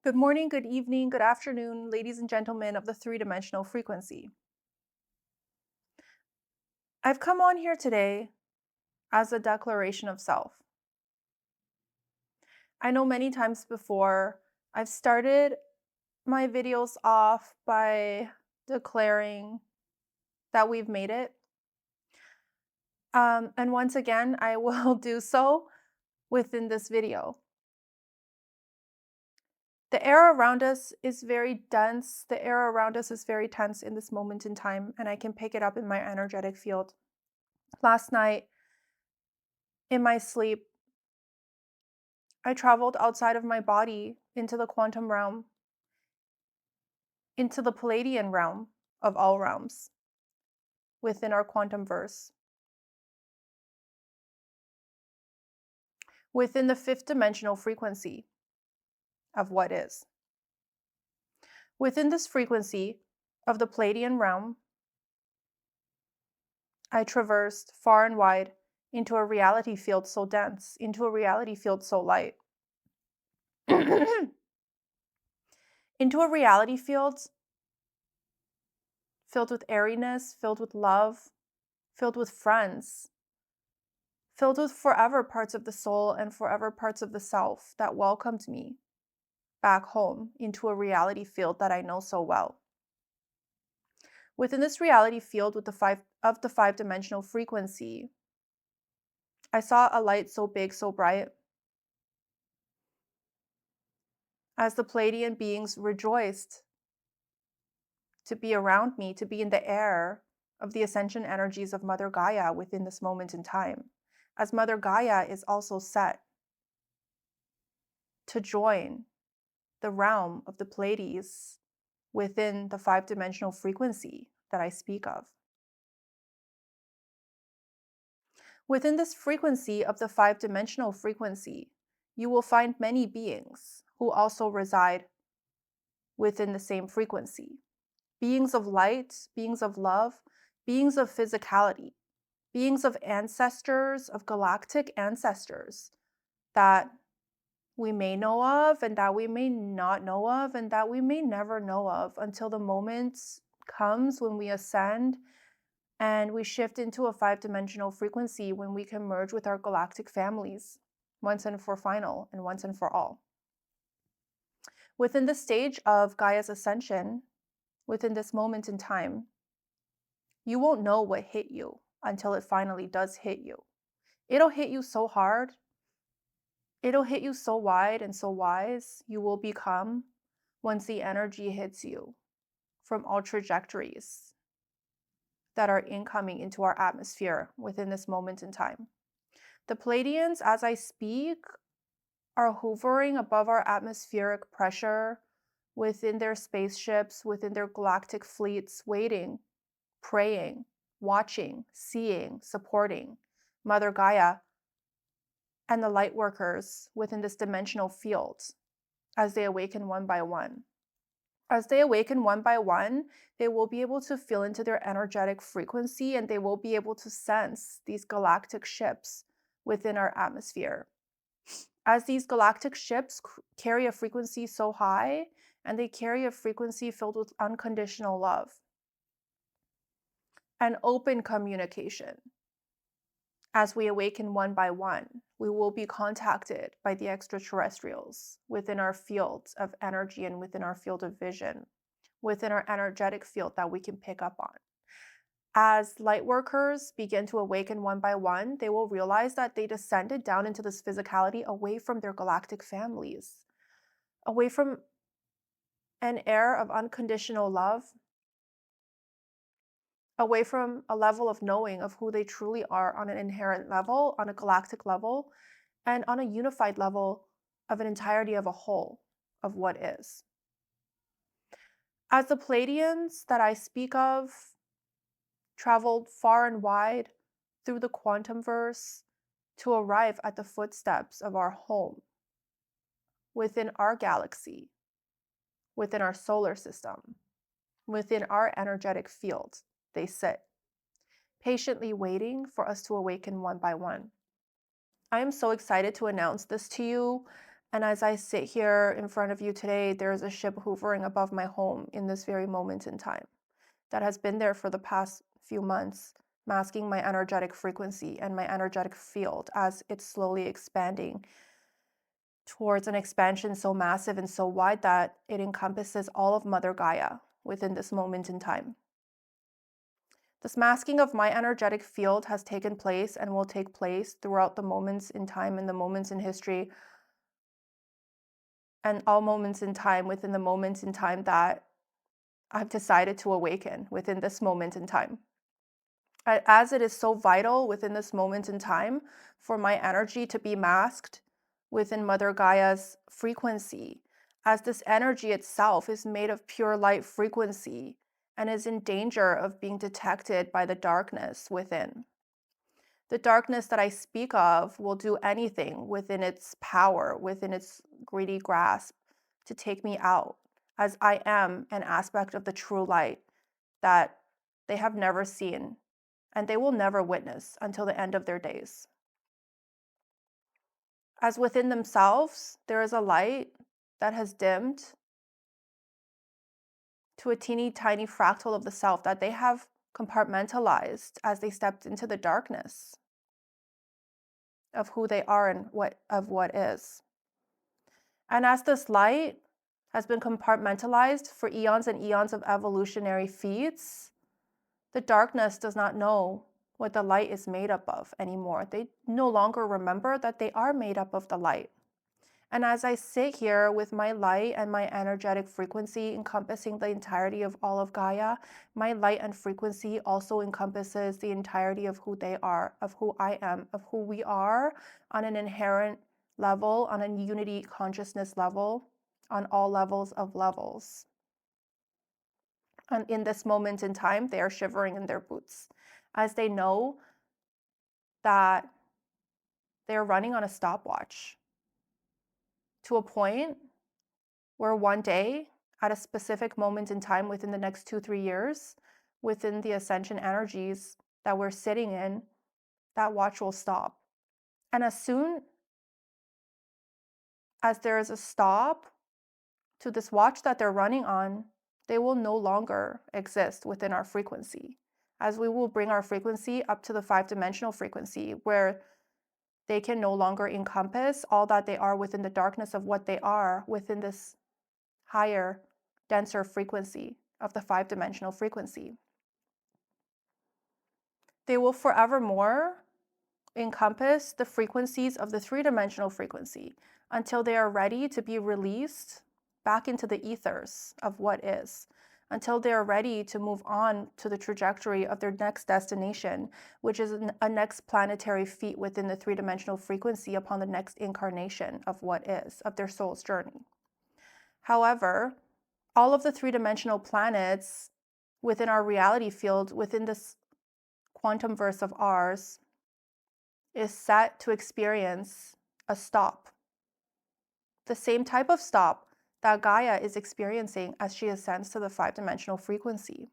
Good morning, good evening, good afternoon, ladies and gentlemen of the three-dimensional frequency. I've come on here today as a declaration of self. I know many times before I've started my videos off by declaring that we've made it. And once again, I will do so within this video. The air around us is very dense. The air around us is very tense in this moment in time, and I can pick it up in my energetic field. Last night, in my sleep, I traveled outside of my body into the quantum realm, into the Palladian realm of all realms within our quantum verse, within the fifth dimensional frequency of what is. Within this frequency of the Palladian realm, I traversed far and wide into a reality field so dense, into a reality field so light, into a reality field filled with airiness, filled with love, filled with friends, filled with forever parts of the soul and forever parts of the self that welcomed me back home into a reality field that I know so well. Within this reality field with the five-dimensional frequency, I saw a light so big, so bright, as the Palladian beings rejoiced to be around me, to be in the air of the ascension energies of Mother Gaia within this moment in time, as Mother Gaia is also set to join the realm of the Pleiades within the five-dimensional frequency that I speak of. Within this frequency of the five-dimensional frequency, you will find many beings who also reside within the same frequency. Beings of light, beings of love, beings of physicality, beings of ancestors, of galactic ancestors that we may know of and that we may not know of and that we may never know of until the moment comes when we ascend and we shift into a five-dimensional frequency when we can merge with our galactic families once and for final and once and for all. Within the stage of Gaia's ascension, within this moment in time, you won't know what hit you until it finally does hit you. It'll hit you so hard, it'll hit you so wide and so wise, you will become once the energy hits you from all trajectories that are incoming into our atmosphere within this moment in time. The Pleiadians, as I speak, are hovering above our atmospheric pressure within their spaceships, within their galactic fleets, waiting, praying, watching, seeing, supporting Mother Gaia and the light workers within this dimensional field as they awaken one by one. As they awaken one by one, they will be able to feel into their energetic frequency and they will be able to sense these galactic ships within our atmosphere. As these galactic ships carry a frequency so high, and they carry a frequency filled with unconditional love and open communication. As we awaken one by one, we will be contacted by the extraterrestrials within our fields of energy and within our field of vision, within our energetic field that we can pick up on. As light workers begin to awaken one by one, they will realize that they descended down into this physicality away from their galactic families, away from an air of unconditional love, away from a level of knowing of who they truly are on an inherent level, on a galactic level, and on a unified level of an entirety of a whole of what is. As the Pleiadians that I speak of traveled far and wide through the quantum verse to arrive at the footsteps of our home, within our galaxy, within our solar system, within our energetic field, they sit, patiently waiting for us to awaken one by one. I am so excited to announce this to you And as I sit here in front of you today, there's a ship hovering above my home in this very moment in time that has been there for the past few months, masking my energetic frequency and my energetic field as it's slowly expanding towards an expansion so massive and so wide that it encompasses all of Mother Gaia within this moment in time. This masking of my energetic field has taken place and will take place throughout the moments in time and the moments in history and all moments in time within the moments in time that I've decided to awaken within this moment in time. As it is so vital within this moment in time for my energy to be masked within Mother Gaia's frequency, as this energy itself is made of pure light frequency and is in danger of being detected by the darkness within. The darkness that I speak of will do anything within its power, within its greedy grasp, to take me out, as I am an aspect of the true light that they have never seen and they will never witness until the end of their days. As within themselves, there is a light that has dimmed to a teeny tiny fractal of the self that they have compartmentalized as they stepped into the darkness of who they are and what is. And as this light has been compartmentalized for eons and eons of evolutionary feeds, the darkness does not know what the light is made up of anymore. They no longer remember that they are made up of the light. And as I sit here with my light and my energetic frequency encompassing the entirety of all of Gaia, my light and frequency also encompasses the entirety of who they are, of who I am, of who we are on an inherent level, on a unity consciousness level, on all levels of levels. And in this moment in time, they are shivering in their boots as they know that they're running on a stopwatch to a point where one day, at a specific moment in time within the next 2-3 years, within the ascension energies that we're sitting in, that watch will stop. And as soon as there is a stop to this watch that they're running on, they will no longer exist within our frequency, as we will bring our frequency up to the 5-dimensional frequency where they can no longer encompass all that they are within the darkness of what they are within this higher, denser frequency of the 5-dimensional frequency. They will forevermore encompass the frequencies of the 3-dimensional frequency until they are ready to be released back into the ethers of what is, until they are ready to move on to the trajectory of their next destination, which is a next planetary feat within the 3-dimensional frequency upon the next incarnation of what is, of their soul's journey. However, all of the 3-dimensional planets within our reality field, within this quantum verse of ours, is set to experience a stop. The same type of stop that Gaia is experiencing as she ascends to the 5-dimensional frequency.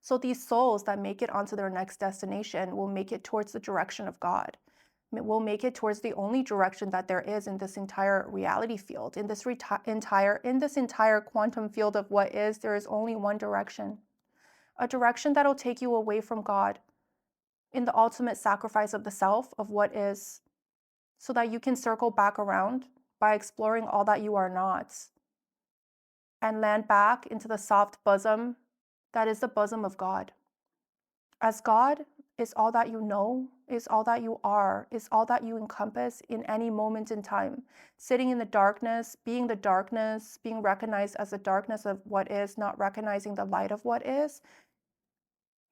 So these souls that make it onto their next destination will make it towards the direction of God. Will make it towards the only direction that there is in this entire reality field. In this entire quantum field of what is, there is only one direction. A direction that'll take you away from God in the ultimate sacrifice of the self, of what is, so that you can circle back around by exploring all that you are not and land back into the soft bosom that is the bosom of God. As God is all that you know, is all that you are, is all that you encompass in any moment in time. Sitting in the darkness, being recognized as the darkness of what is, not recognizing the light of what is,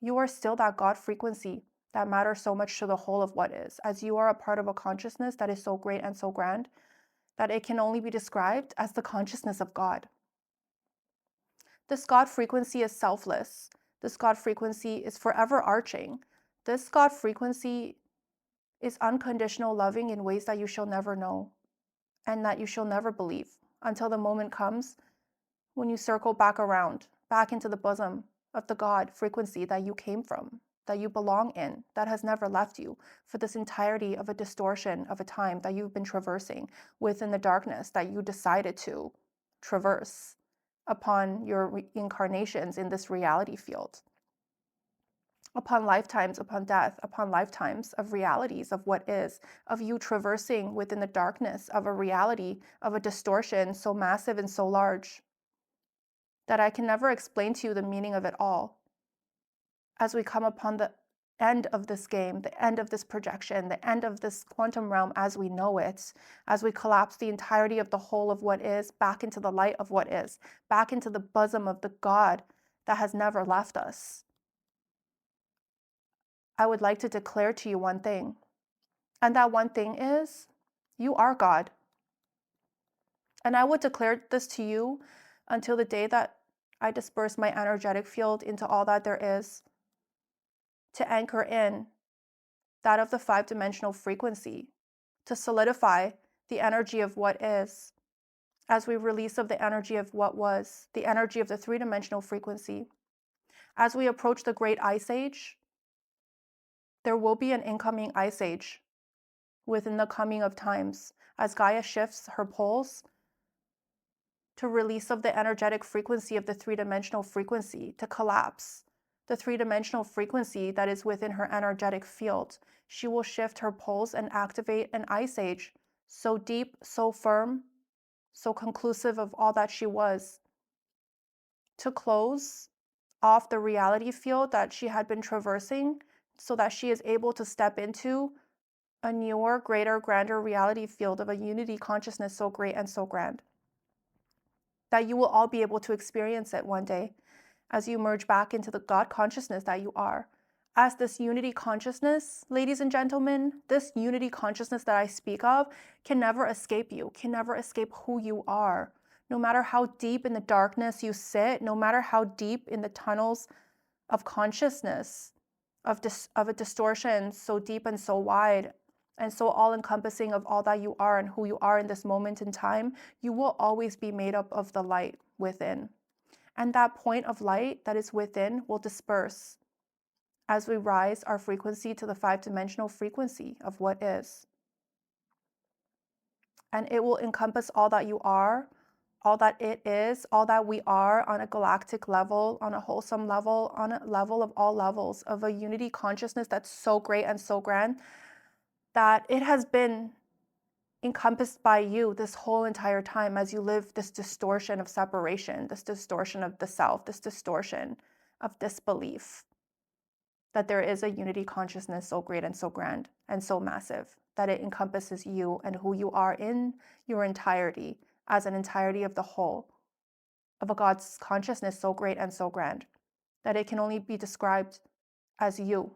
you are still that God frequency that matters so much to the whole of what is, as you are a part of a consciousness that is so great and so grand that it can only be described as the consciousness of God. This God frequency is selfless. This God frequency is forever arching. This God frequency is unconditional loving in ways that you shall never know and that you shall never believe until the moment comes when you circle back around, back into the bosom of the God frequency that you came from. that you belong in, that has never left you, for this entirety of a distortion of a time that you've been traversing within the darkness that you decided to traverse upon your incarnations in this reality field, upon lifetimes, upon death, upon lifetimes of realities of what is, of you traversing within the darkness of a reality, of a distortion so massive and so large that I can never explain to you the meaning of it all. As we come upon the end of this game, the end of this projection, the end of this quantum realm as we know it, as we collapse the entirety of the whole of what is back into the light of what is, back into the bosom of the God that has never left us. I would like to declare to you one thing, and that one thing is you are God. And I would declare this to you until the day that I disperse my energetic field into all that there is, to anchor in that of the five-dimensional frequency, to solidify the energy of what is, as we release of the energy of what was, the energy of the three-dimensional frequency. As we approach the great ice age, there will be an incoming ice age within the coming of times, as Gaia shifts her poles to release of the energetic frequency of the three-dimensional frequency, to collapse the three-dimensional frequency that is within her energetic field. She will shift her poles and activate an ice age so deep, so firm, so conclusive of all that she was, to close off the reality field that she had been traversing so that she is able to step into a newer, greater, grander reality field of a unity consciousness so great and so grand that you will all be able to experience it one day as you merge back into the God consciousness that you are. As this unity consciousness, ladies and gentlemen, this unity consciousness that I speak of can never escape you, can never escape who you are. No matter how deep in the darkness you sit, no matter how deep in the tunnels of consciousness, of a distortion so deep and so wide, and so all-encompassing of all that you are and who you are in this moment in time, you will always be made up of the light within. And that point of light that is within will disperse as we rise our frequency to the five-dimensional frequency of what is. And it will encompass all that you are, all that it is, all that we are on a galactic level, on a wholesome level, on a level of all levels of a unity consciousness that's so great and so grand that it has been encompassed by you this whole entire time as you live this distortion of separation, this distortion of the self, this distortion of disbelief that there is a unity consciousness so great and so grand and so massive that it encompasses you and who you are in your entirety as an entirety of the whole of a God's consciousness so great and so grand that it can only be described as you